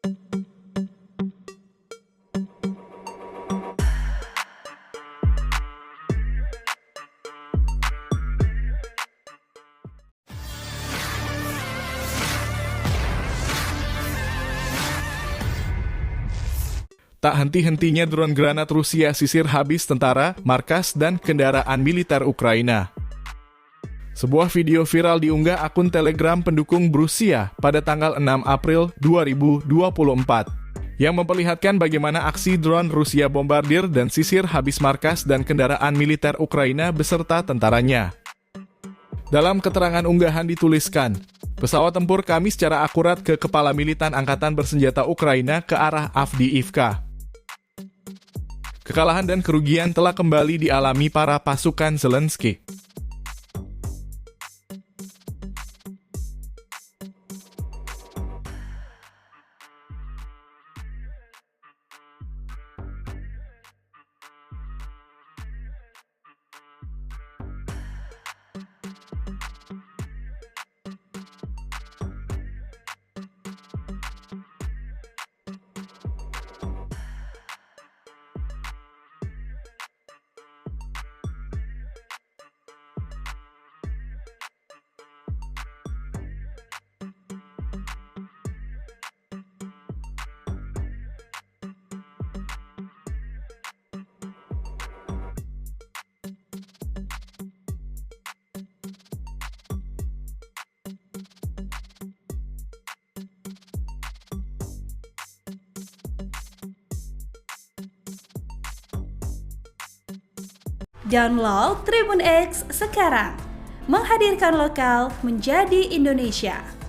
Tak henti-hentinya drone granat Rusia sisir habis tentara, markas, dan kendaraan militer Ukraina. Sebuah video viral diunggah akun Telegram pendukung Rusia pada tanggal 6 April 2024 yang memperlihatkan bagaimana aksi drone Rusia bombardir dan sisir habis markas dan kendaraan militer Ukraina beserta tentaranya. Dalam keterangan unggahan dituliskan, pesawat tempur kami secara akurat ke kepala militan angkatan bersenjata Ukraina ke arah Avdiivka. Kekalahan dan kerugian telah kembali dialami para pasukan Zelensky. Download Tribun X sekarang, menghadirkan lokal menjadi Indonesia.